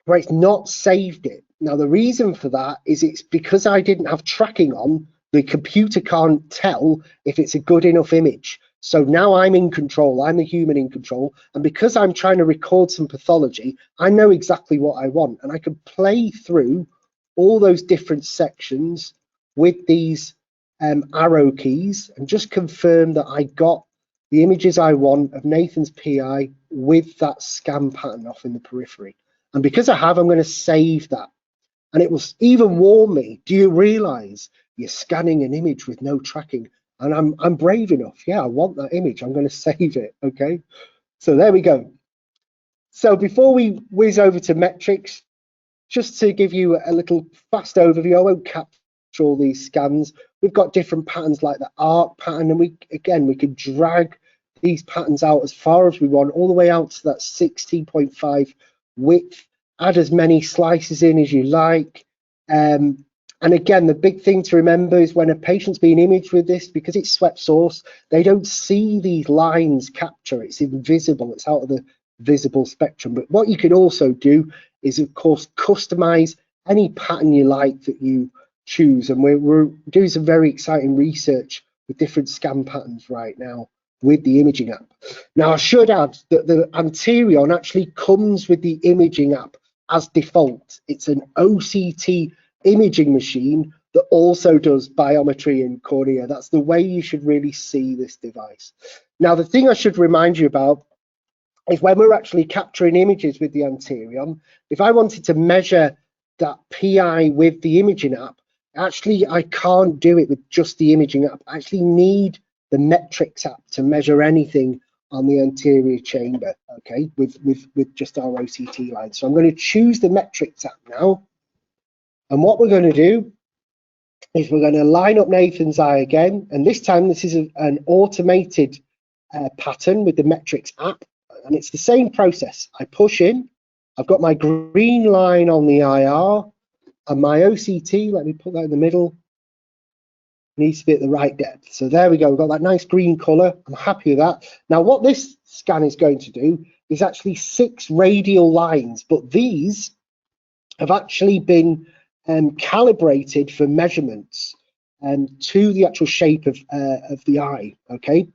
where it's not saved it. Now, the reason for that is it's because I didn't have tracking on, the computer can't tell if it's a good enough image. So now I'm in control, I'm the human in control. And because I'm trying to record some pathology, I know exactly what I want. And I can play through all those different sections with these arrow keys and just confirm that I got the images I want of Nathan's PI with that scan pattern off in the periphery. And because I have, I'm going to save that. And it will even warn me, do you realize you're scanning an image with no tracking? And I'm brave enough. Yeah, I want that image. I'm going to save it. Okay. So there we go. So before we whiz over to metrics, just to give you a little fast overview, I won't capture all these scans. We've got different patterns like the arc pattern, and we can drag these patterns out as far as we want, all the way out to that 16.5 width. Add as many slices in as you like. And again, the big thing to remember is when a patient's being imaged with this, because it's swept source, they don't see these lines capture. It's invisible. It's out of the visible spectrum. But what you can also do is, of course, customize any pattern you like that you choose. And we're doing some very exciting research with different scan patterns right now with the imaging app. Now, I should add that the Anterion actually comes with the imaging app as default. It's an OCT imaging machine that also does biometry and cornea. That's the way you should really see this device. Now, the thing I should remind you about is when we're actually capturing images with the Anterion, if I wanted to measure that PI with the imaging app, actually I can't do it with just the imaging app. I actually need the metrics app to measure anything on the anterior chamber, okay, with just our OCT line. So I'm going to choose the metrics app now. And what we're going to do is we're going to line up Nathan's eye again. And this time, this is an automated pattern with the metrics app. And it's the same process. I push in. I've got my green line on the IR. And my OCT, let me put that in the middle, needs to be at the right depth. So there we go. We've got that nice green color. I'm happy with that. Now, what this scan is going to do is actually 6 radial lines. But these have actually been calibrated for measurements. to the actual shape of the eye. Okay,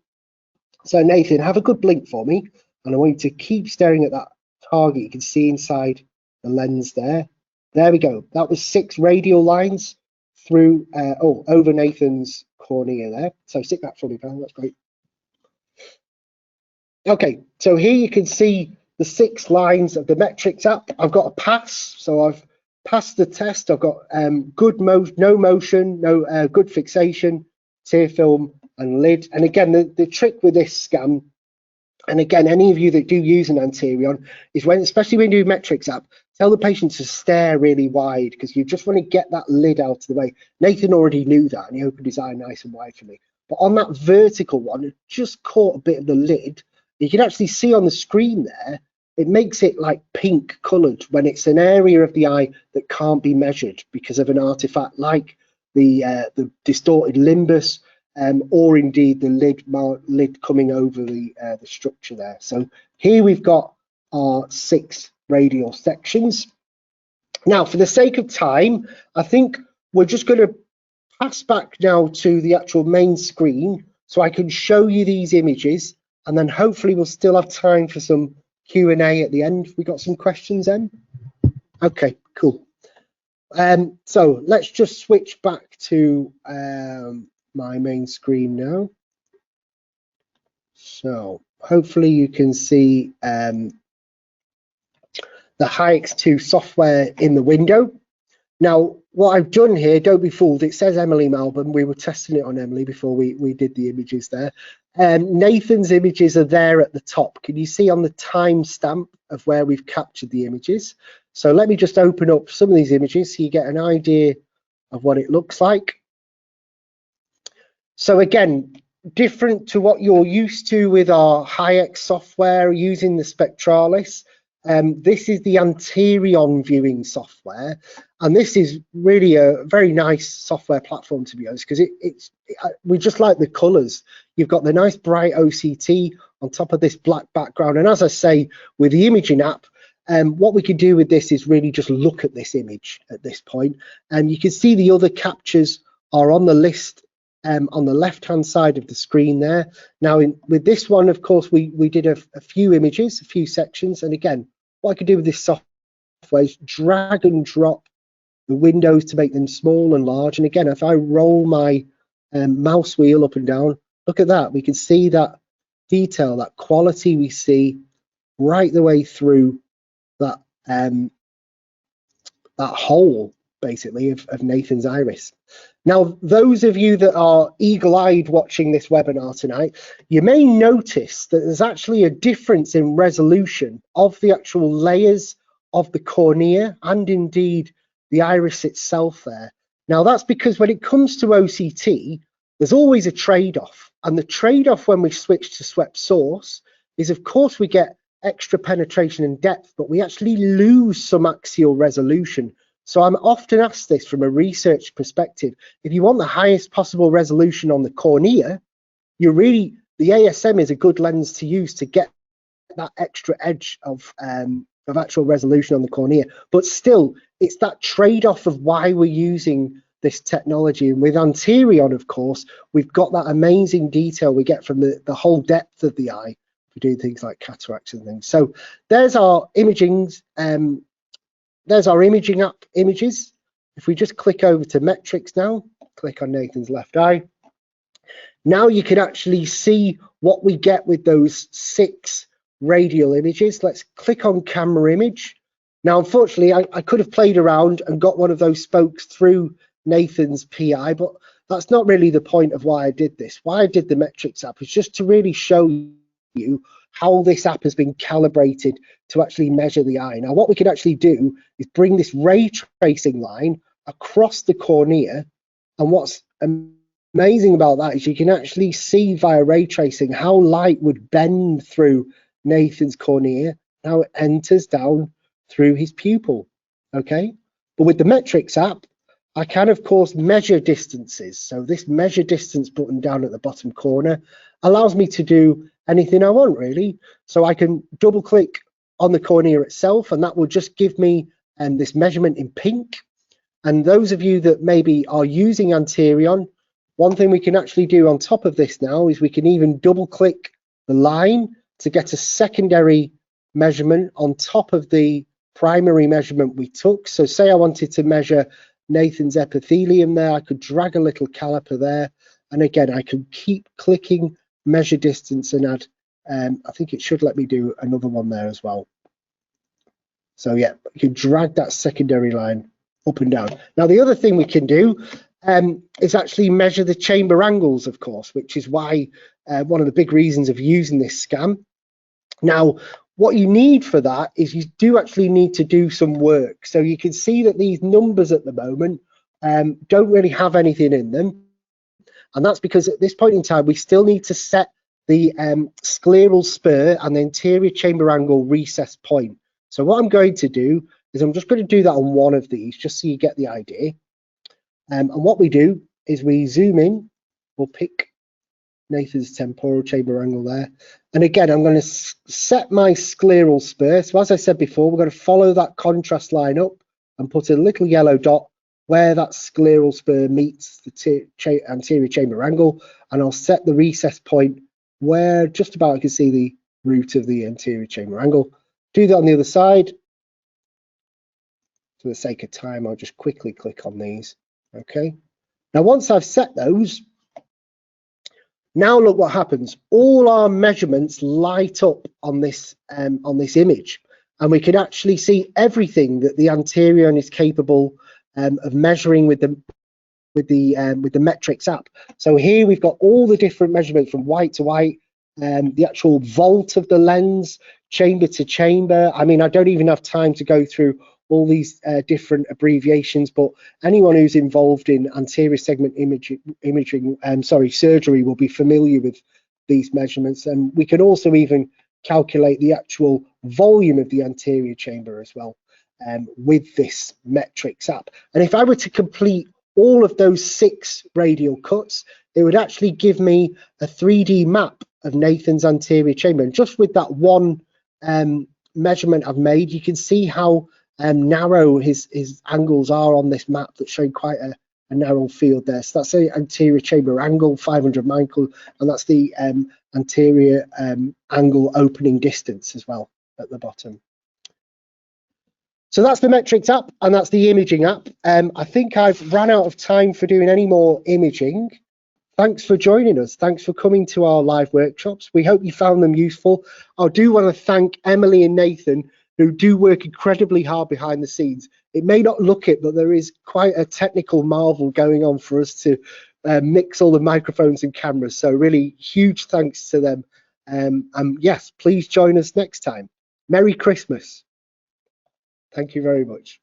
so Nathan, have a good blink for me, and I want you to keep staring at that target. You can see inside the lens there. There we go. That was 6 radial lines through over Nathan's cornea there. So stick that for me, pal. That's great. Okay, so here you can see the 6 lines of the metrics app. I've got a pass, so I've passed the test. I've got no motion, no good fixation, tear film, and lid. And again, the trick with this scan, and again, any of you that do use an Anterion, is when, especially when you do metrics app, tell the patient to stare really wide, because you just want to get that lid out of the way. Nathan already knew that, and he opened his eye nice and wide for me. But on that vertical one, it just caught a bit of the lid. You can actually see on the screen there, it makes it like pink coloured when it's an area of the eye that can't be measured because of an artifact like the distorted limbus, or indeed the lid coming over the structure there. So here we've got our 6 radial sections. Now, for the sake of time, I think we're just going to pass back now to the actual main screen so I can show you these images, and then hopefully we'll still have time for some Q&A at the end. We got some questions, Em? Okay, cool. So let's just switch back to my main screen now. So hopefully you can see the HEYEX 2 software in the window. Now, what I've done here, don't be fooled, it says Emily Malbon. We were testing it on Emily before we did the images there. Nathan's images are there at the top. Can you see on the timestamp of where we've captured the images? So let me just open up some of these images so you get an idea of what it looks like. So again, different to what you're used to with our HEYEX software using the SPECTRALIS. This is the Anterion viewing software, and this is really a very nice software platform, to be honest, because we just like the colours. You've got the nice bright OCT on top of this black background, and as I say, with the imaging app, what we can do with this is really just look at this image at this point, and you can see the other captures are on the list on the left-hand side of the screen there. Now, with this one, of course, we did a few images, a few sections, and again, what I could do with this software is drag and drop the windows to make them small and large. And again, if I roll my mouse wheel up and down, look at that. We can see that detail, that quality we see right the way through that that hole, basically, of Nathan's iris. Now, those of you that are eagle-eyed watching this webinar tonight, you may notice that there's actually a difference in resolution of the actual layers of the cornea and indeed the iris itself there. Now, that's because when it comes to OCT, there's always a trade-off. And the trade-off when we switch to swept source is, of course, we get extra penetration and depth, but we actually lose some axial resolution. So I'm often asked this from a research perspective. If you want the highest possible resolution on the cornea, the ASM is a good lens to use to get that extra edge of actual resolution on the cornea. But still, it's that trade-off of why we're using this technology. And with Anterion, of course, we've got that amazing detail we get from the whole depth of the eye for doing things like cataracts and things. So there's our imaging. There's our imaging app images. If we just click over to metrics now, click on Nathan's left eye. Now you can actually see what we get with those 6 radial images. Let's click on camera image. Now, unfortunately, I could have played around and got one of those spokes through Nathan's PI, but that's not really the point of why I did this. Why I did the metrics app is just to really show you how this app has been calibrated to actually measure the eye. Now, what we can actually do is bring this ray tracing line across the cornea, and what's amazing about that is you can actually see via ray tracing how light would bend through Nathan's cornea, how it enters down through his pupil, okay? But with the metrics app, I can, of course, measure distances. So this measure distance button down at the bottom corner allows me to do anything I want, really. So I can double click on the cornea itself, and that will just give me this measurement in pink. And those of you that maybe are using Anterion, One thing we can actually do on top of this now is we can even double click the line to get a secondary measurement on top of the primary measurement we took. So say I wanted to measure Nathan's epithelium there, I could drag a little caliper there, and again I can keep clicking measure distance and add, I think it should let me do another one there as well. So yeah, you can drag that secondary line up and down. Now the other thing we can do is actually measure the chamber angles, of course, which is why one of the big reasons of using this scan. Now, what you need for that is you do actually need to do some work. So you can see that these numbers at the moment don't really have anything in them. And that's because at this point in time, we still need to set the scleral spur and the anterior chamber angle recess point. So what I'm going to do is I'm just going to do that on one of these, just so you get the idea. And what we do is we zoom in, we'll pick Nathan's temporal chamber angle there. And again, I'm going to set my scleral spur. So as I said before, we're going to follow that contrast line up and put a little yellow dot where that scleral spur meets the anterior chamber angle. And I'll set the recess point where just about I can see the root of the anterior chamber angle. Do that on the other side. For the sake of time, I'll just quickly click on these. Okay. Now, once I've set those, now look what happens. All our measurements light up on this image, and we can actually see everything that the Anterion is capable of measuring with the metrics app. So here we've got all the different measurements from white to white, the actual volt of the lens, chamber to chamber. I mean, I don't even have time to go through all these different abbreviations, but anyone who's involved in anterior segment surgery will be familiar with these measurements. And we can also even calculate the actual volume of the anterior chamber as well with this metrics app. And if I were to complete all of those 6 radial cuts, it would actually give me a 3D map of Nathan's anterior chamber. And just with that one measurement I've made, you can see how narrow his angles are on this map that's showing quite a narrow field there. So that's the anterior chamber angle, 500 micron, and that's the anterior angle opening distance as well at the bottom. So that's the metrics app, and that's the imaging app. I think I've ran out of time for doing any more imaging. Thanks for joining us. Thanks for coming to our live workshops. We hope you found them useful. I do want to thank Emily and Nathan, who do work incredibly hard behind the scenes. It may not look it, but there is quite a technical marvel going on for us to mix all the microphones and cameras. So really huge thanks to them. And yes, please join us next time. Merry Christmas. Thank you very much.